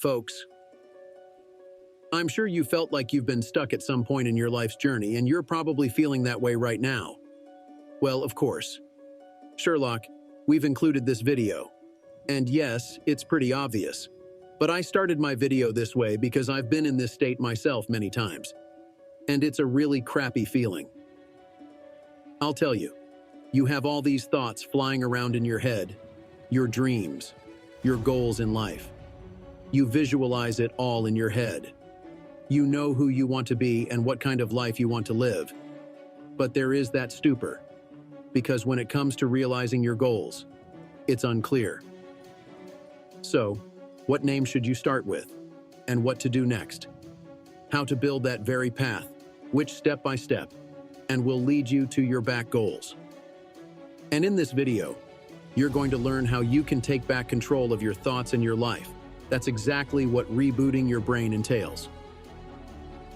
folks. I'm sure you felt like you've been stuck at some point in your life's journey, and you're probably feeling that way right now. Well, of course. Sherlock, we've included this video. And yes, it's pretty obvious. But I started my video this way because I've been in this state myself many times. And it's a really crappy feeling. I'll tell you, you have all these thoughts flying around in your head, your dreams, your goals in life. You visualize it all in your head. You know who you want to be and what kind of life you want to live. But there is that stupor, because when it comes to realizing your goals, it's unclear. So, what name should you start with? And what to do next? How to build that very path, which step by step, and will lead you to your back goals. And in this video, you're going to learn how you can take back control of your thoughts and your life. That's exactly what rebooting your brain entails.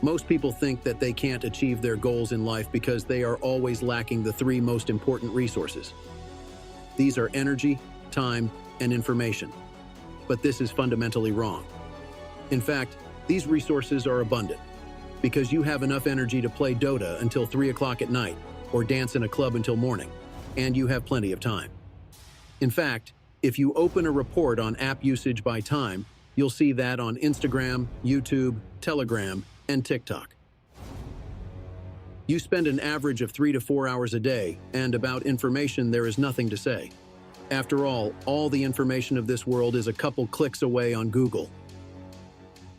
Most people think that they can't achieve their goals in life because they are always lacking the three most important resources. These are energy, time, and information. But this is fundamentally wrong. In fact, these resources are abundant because you have enough energy to play Dota until 3 o'clock at night or dance in a club until morning, and you have plenty of time. In fact, if you open a report on app usage by time, you'll see that on Instagram, YouTube, Telegram, and TikTok. You spend an average of 3 to 4 hours a day, and about information there is nothing to say. After all the information of this world is a couple clicks away on Google.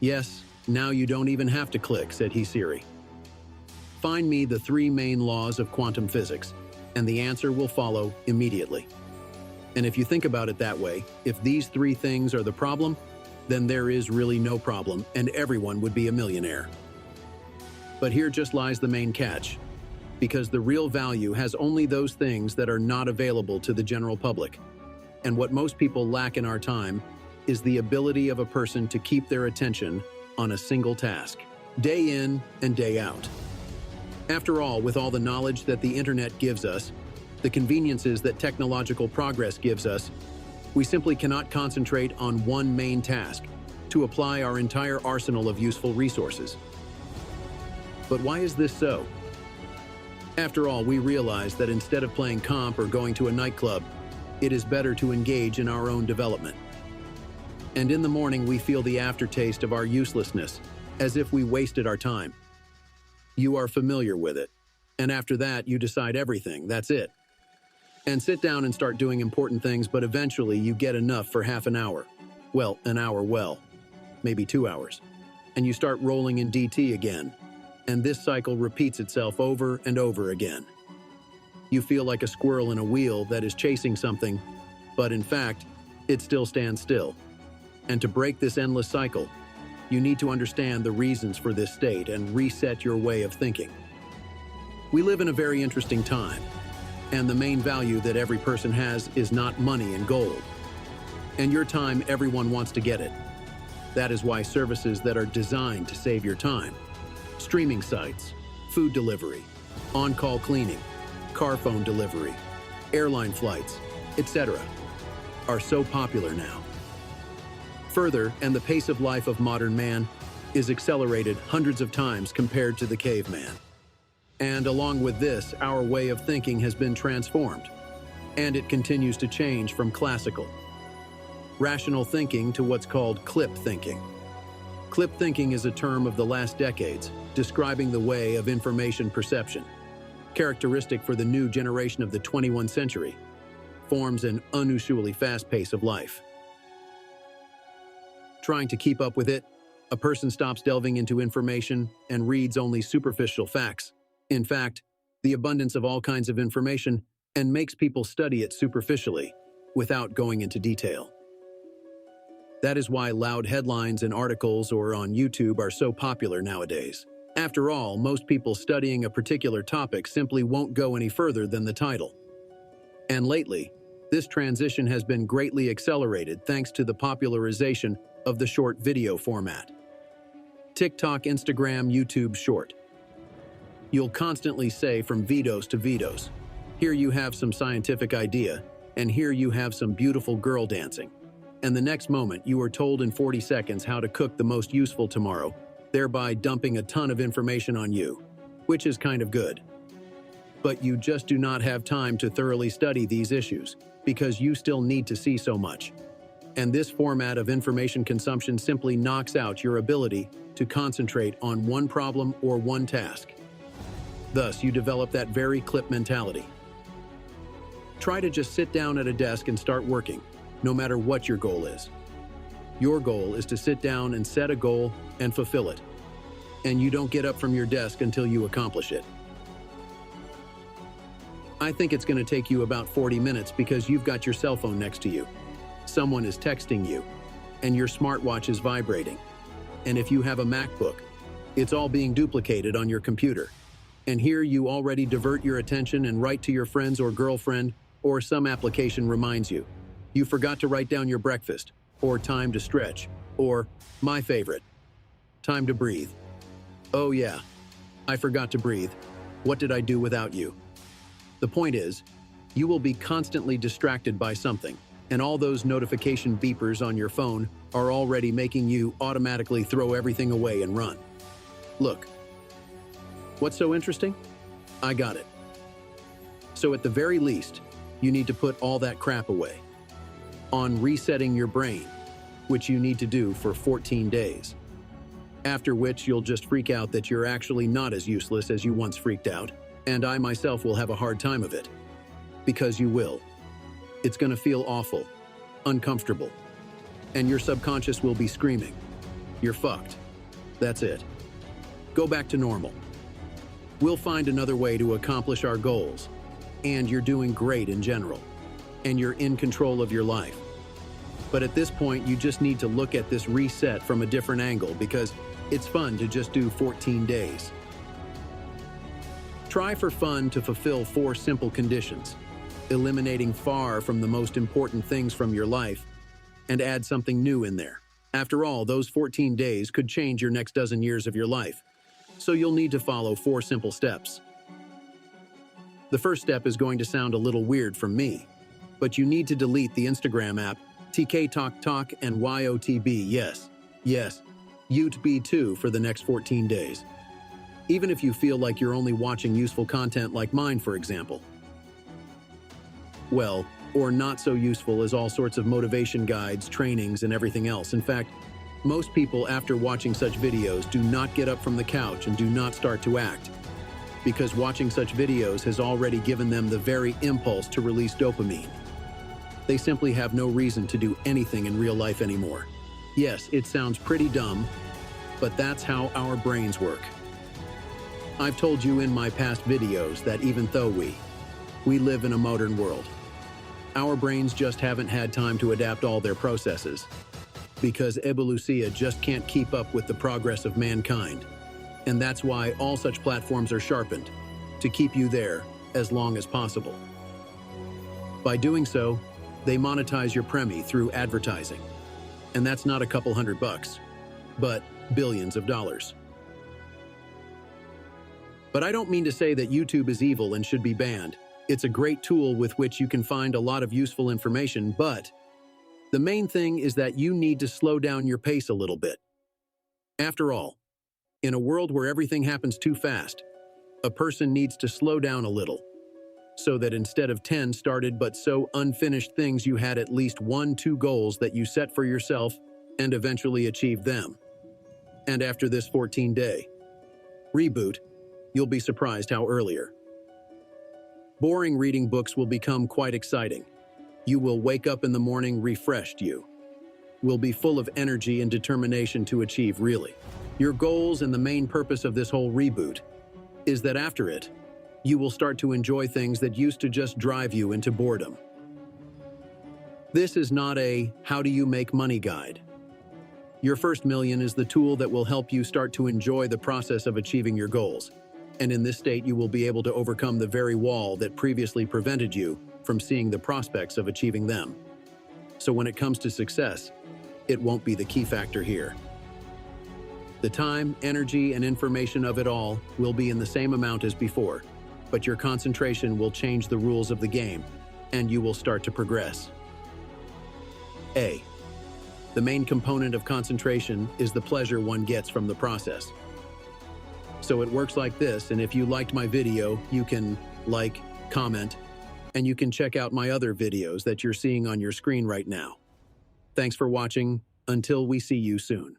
Yes, now you don't even have to click, said Hey Siri. Find me the 3 main laws of quantum physics, and the answer will follow immediately. And if you think about it that way, if these 3 things are the problem, then there is really no problem, and everyone would be a millionaire. But here just lies the main catch, because the real value has only those things that are not available to the general public. And what most people lack in our time is the ability of a person to keep their attention on a single task, day in and day out. After all, with all the knowledge that the internet gives us, the conveniences that technological progress gives us, we simply cannot concentrate on one main task to apply our entire arsenal of useful resources. But why is this so? After all, we realize that instead of playing comp or going to a nightclub, it is better to engage in our own development. And in the morning, we feel the aftertaste of our uselessness, as if we wasted our time. You are familiar with it. And after that, you decide everything, that's it. And sit down and start doing important things, but eventually you get enough for half an hour. Well, an hour maybe 2 hours. And you start rolling in DT again. And this cycle repeats itself over and over again. You feel like a squirrel in a wheel that is chasing something, but in fact, it still stands still. And to break this endless cycle, you need to understand the reasons for this state and reset your way of thinking. We live in a very interesting time, and the main value that every person has is not money and gold. And your time, everyone wants to get it. That is why services that are designed to save your time, streaming sites, food delivery, on-call cleaning, car phone delivery, airline flights, etc., are so popular now. Further, and the pace of life of modern man is accelerated hundreds of times compared to the caveman. And along with this, our way of thinking has been transformed, and it continues to change from classical, rational thinking to what's called clip thinking. Clip thinking is a term of the last decades, describing the way of information perception, characteristic for the new generation of the 21st century, forms an unusually fast pace of life. Trying to keep up with it, a person stops delving into information and reads only superficial facts. In fact, the abundance of all kinds of information and makes people study it superficially, without going into detail. That is why loud headlines and articles or on YouTube are so popular nowadays. After all, most people studying a particular topic simply won't go any further than the title. And lately, this transition has been greatly accelerated thanks to the popularization of the short video format. TikTok, Instagram, YouTube Short. You'll constantly say from videos to videos. Here you have some scientific idea, and here you have some beautiful girl dancing. and the next moment you are told in 40 seconds how to cook the most useful tomorrow, thereby dumping a ton of information on you, which is kind of good. But you just do not have time to thoroughly study these issues because you still need to see so much. And this format of information consumption simply knocks out your ability to concentrate on one problem or one task. Thus, you develop that very clip mentality. Try to just sit down at a desk and start working, no matter what your goal is. Your goal is to sit down and set a goal and fulfill it. And you don't get up from your desk until you accomplish it. I think it's going to take you about 40 minutes because you've got your cell phone next to you. Someone is texting you, and your smartwatch is vibrating. And if you have a MacBook, it's all being duplicated on your computer. And here you already divert your attention and write to your friends or girlfriend, or some application reminds you. You forgot to write down your breakfast, or time to stretch, or, my favorite, time to breathe. Oh yeah, I forgot to breathe. What did I do without you? The point is, you will be constantly distracted by something, and all those notification beepers on your phone are already making you automatically throw everything away and run. Look, what's so interesting? I got it. So at the very least, you need to put all that crap away. On resetting your brain, which you need to do for 14 days. After which you'll just freak out that you're actually not as useless as you once freaked out, and I myself will have a hard time of it. Because you will. It's gonna feel awful, uncomfortable, and your subconscious will be screaming, "You're fucked." That's it. Go back to normal. We'll find another way to accomplish our goals, and you're doing great in general, and you're in control of your life. But at this point, you just need to look at this reset from a different angle because it's fun to just do 14 days. Try for fun to fulfill 4 simple conditions, eliminating far from the most important things from your life, and add something new in there. After all, those 14 days could change your next dozen years of your life, so you'll need to follow 4 simple steps. The first step is going to sound a little weird from me, but you need to delete the Instagram app, TikTok and YOTB, yes, YouTube too for the next 14 days. Even if you feel like you're only watching useful content like mine, for example. Well, or not so useful as all sorts of motivation guides, trainings, and everything else. In fact, most people after watching such videos do not get up from the couch and do not start to act, because watching such videos has already given them the very impulse to release dopamine. They simply have no reason to do anything in real life anymore. Yes, it sounds pretty dumb, but that's how our brains work. I've told you in my past videos that even though we live in a modern world, our brains just haven't had time to adapt all their processes, because evolution just can't keep up with the progress of mankind. And that's why all such platforms are sharpened, to keep you there as long as possible. By doing so, they monetize your premi through advertising. And that's not a couple $100, but billions of dollars. But I don't mean to say that YouTube is evil and should be banned. It's a great tool with which you can find a lot of useful information, but the main thing is that you need to slow down your pace a little bit. After all, in a world where everything happens too fast, a person needs to slow down a little, so that instead of 10 started but so unfinished things, you had at least 1-2 goals that you set for yourself and eventually achieved them. And after this 14-day reboot, you'll be surprised how earlier. Boring reading books will become quite exciting. You will wake up in the morning refreshed. You will be full of energy and determination to achieve really your goals, and the main purpose of this whole reboot is that after it, you will start to enjoy things that used to just drive you into boredom. This is not a how do you make money guide. Your first million is the tool that will help you start to enjoy the process of achieving your goals. And in this state, you will be able to overcome the very wall that previously prevented you from seeing the prospects of achieving them. So when it comes to success, it won't be the key factor here. The time, energy, and information of it all will be in the same amount as before, but your concentration will change the rules of the game, and you will start to progress. A. The main component of concentration is the pleasure one gets from the process. So it works like this, and if you liked my video, you can like, comment, and you can check out my other videos that you're seeing on your screen right now. Thanks for watching. Until we see you soon.